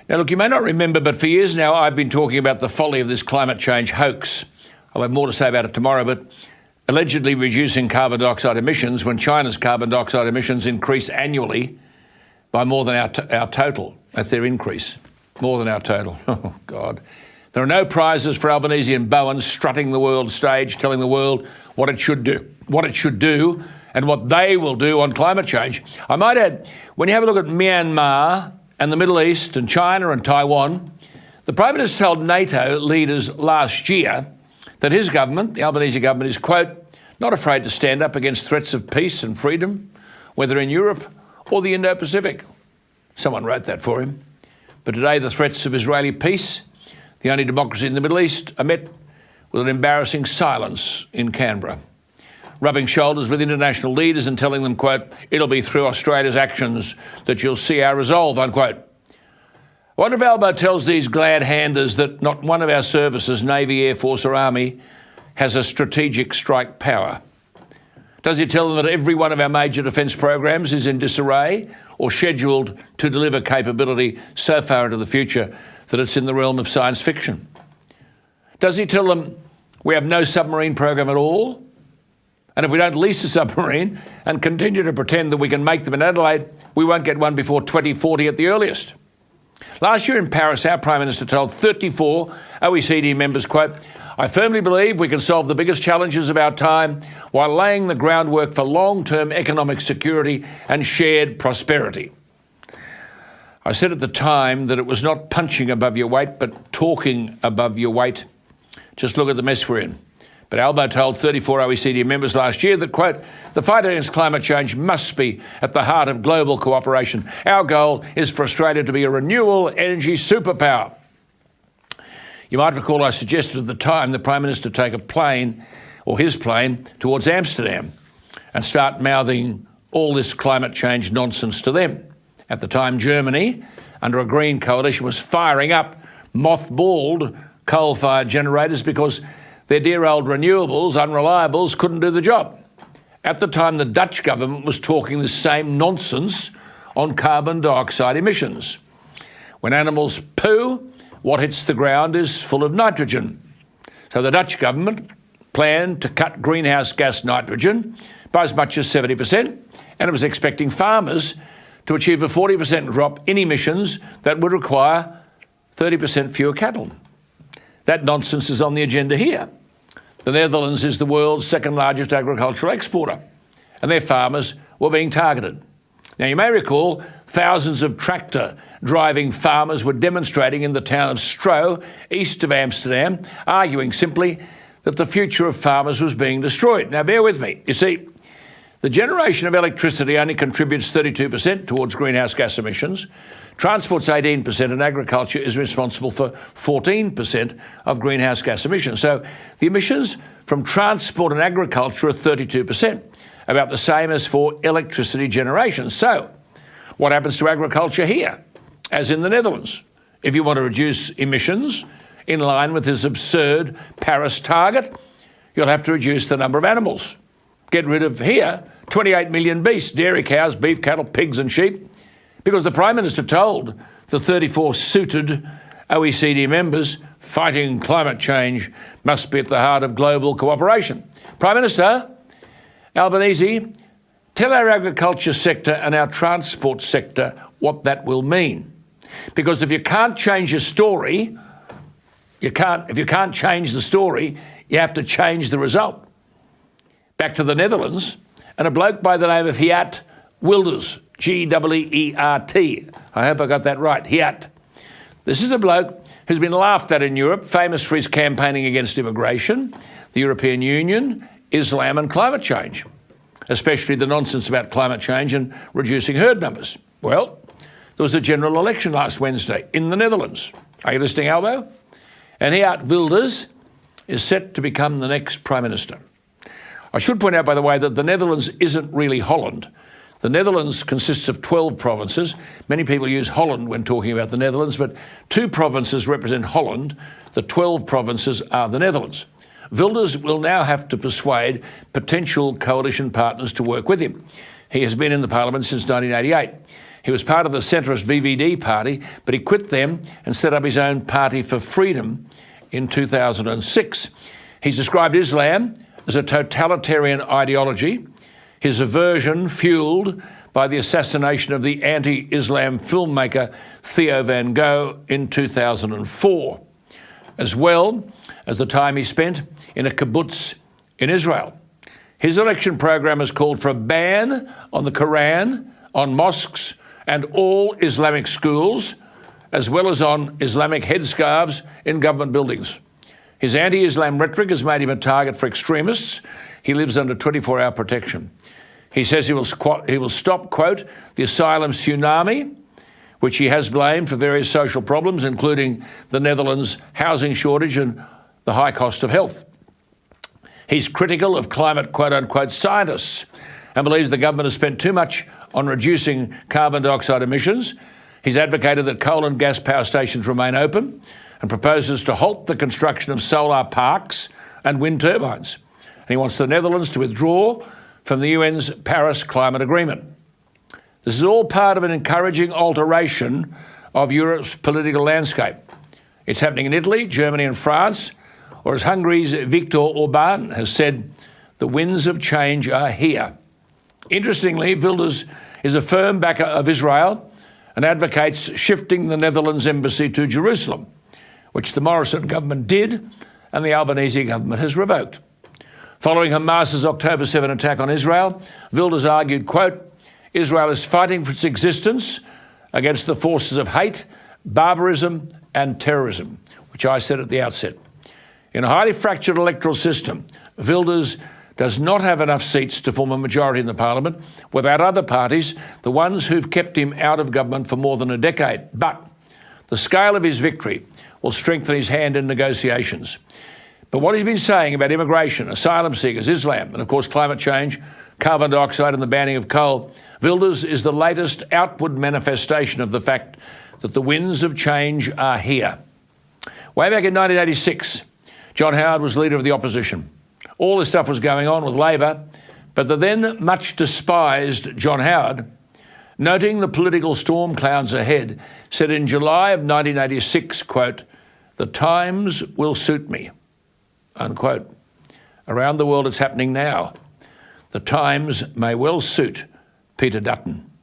Now, look, you may not remember, but for years now, I've been talking about the folly of this climate change hoax. I'll have more to say about it tomorrow, but allegedly reducing carbon dioxide emissions when China's carbon dioxide emissions increase annually by more than our total. That's their increase, more than our total. Oh, God. There are no prizes for Albanese and Bowen strutting the world stage, telling the world what it should do, and what they will do on climate change. I might add, when you have a look at Myanmar and the Middle East and China and Taiwan, the Prime Minister told NATO leaders last year that his government, the Albanese government, is, quote, not afraid to stand up against threats of peace and freedom, whether in Europe or the Indo-Pacific. Someone wrote that for him. But today the threats of Israeli peace, the only democracy in the Middle East, are met with an embarrassing silence in Canberra, rubbing shoulders with international leaders and telling them, quote, it'll be through Australia's actions that you'll see our resolve, unquote. I wonder if Albo tells these glad-handers that not one of our services, Navy, Air Force or Army, has a strategic strike power. Does he tell them that every one of our major defence programs is in disarray or scheduled to deliver capability so far into the future that it's in the realm of science fiction? Does he tell them we have no submarine program at all? And if we don't lease a submarine and continue to pretend that we can make them in Adelaide, we won't get one before 2040 at the earliest. Last year in Paris, our Prime Minister told 34 OECD members, quote, I firmly believe we can solve the biggest challenges of our time while laying the groundwork for long-term economic security and shared prosperity. I said at the time that it was not punching above your weight, but talking above your weight. Just look at the mess we're in. But Albo told 34 OECD members last year that, quote, the fight against climate change must be at the heart of global cooperation. Our goal is for Australia to be a renewable energy superpower. You might recall I suggested at the time the Prime Minister take a plane, or his plane, towards Amsterdam and start mouthing all this climate change nonsense to them. At the time, Germany, under a Green coalition, was firing up mothballed coal-fired generators because their dear old renewables, unreliables, couldn't do the job. At the time, the Dutch government was talking the same nonsense on carbon dioxide emissions. When animals poo, what hits the ground is full of nitrogen. So the Dutch government planned to cut greenhouse gas nitrogen by as much as 70%, and it was expecting farmers to achieve a 40% drop in emissions that would require 30% fewer cattle. That nonsense is on the agenda here. The Netherlands is the world's second largest agricultural exporter, and their farmers were being targeted. Now, you may recall thousands of tractor-driving farmers were demonstrating in the town of Stroe, east of Amsterdam, arguing simply that the future of farmers was being destroyed. Now, bear with me. You see, the generation of electricity only contributes 32% towards greenhouse gas emissions. Transport's 18% and agriculture is responsible for 14% of greenhouse gas emissions. So the emissions from transport and agriculture are 32%, about the same as for electricity generation. So what happens to agriculture here, as in the Netherlands? If you want to reduce emissions in line with this absurd Paris target, you'll have to reduce the number of animals. Get rid of here 28 million beasts, dairy cows, beef cattle, pigs and sheep, because the Prime Minister told the 34 suited OECD members fighting climate change must be at the heart of global cooperation. Prime Minister Albanese, tell our agriculture sector and our transport sector what that will mean. Because if you can't change a story, if you can't change the story, you have to change the result. Back to the Netherlands, and a bloke by the name of Geert Wilders, G-E-E-R-T. I hope I got that right, Geert. This is a bloke who's been laughed at in Europe, famous for his campaigning against immigration, the European Union, Islam and climate change, especially the nonsense about climate change and reducing herd numbers. Well, there was a general election last Wednesday in the Netherlands. Are you listening, Albo? And Geert Wilders is set to become the next Prime Minister. I should point out, by the way, that the Netherlands isn't really Holland. The Netherlands consists of 12 provinces. Many people use Holland when talking about the Netherlands, but 2 provinces represent Holland. The 12 provinces are the Netherlands. Wilders will now have to persuade potential coalition partners to work with him. He has been in the parliament since 1988. He was part of the centrist VVD party, but he quit them and set up his own Party for Freedom in 2006. He's described Islam as a totalitarian ideology, his aversion fueled by the assassination of the anti-Islam filmmaker Theo van Gogh in 2004, as well as the time he spent in a kibbutz in Israel. His election program has called for a ban on the Quran, on mosques and all Islamic schools, as well as on Islamic headscarves in government buildings. His anti-Islam rhetoric has made him a target for extremists. He lives under 24-hour protection. He says he will stop, quote, the asylum tsunami, which he has blamed for various social problems, including the Netherlands' housing shortage and the high cost of health. He's critical of climate, quote-unquote, scientists and believes the government has spent too much on reducing carbon dioxide emissions. He's advocated that coal and gas power stations remain open and proposes to halt the construction of solar parks and wind turbines. And he wants the Netherlands to withdraw from the UN's Paris Climate Agreement. This is all part of an encouraging alteration of Europe's political landscape. It's happening in Italy, Germany and France, or as Hungary's Viktor Orban has said, the winds of change are here. Interestingly, Wilders is a firm backer of Israel and advocates shifting the Netherlands embassy to Jerusalem, which the Morrison government did and the Albanese government has revoked. Following Hamas's October 7 attack on Israel, Wilders argued, quote, Israel is fighting for its existence against the forces of hate, barbarism and terrorism, which I said at the outset. In a highly fractured electoral system, Wilders does not have enough seats to form a majority in the parliament without other parties, the ones who've kept him out of government for more than a decade. But the scale of his victory will strengthen his hand in negotiations. But what he's been saying about immigration, asylum seekers, Islam, and of course climate change, carbon dioxide and the banning of coal, Wilders is the latest outward manifestation of the fact that the winds of change are here. Way back in 1986, John Howard was leader of the opposition. All this stuff was going on with Labor, but the then much despised John Howard, noting the political storm clouds ahead, said in July of 1986, quote, the times will suit me, unquote. Around the world it's happening now. The times may well suit Peter Dutton.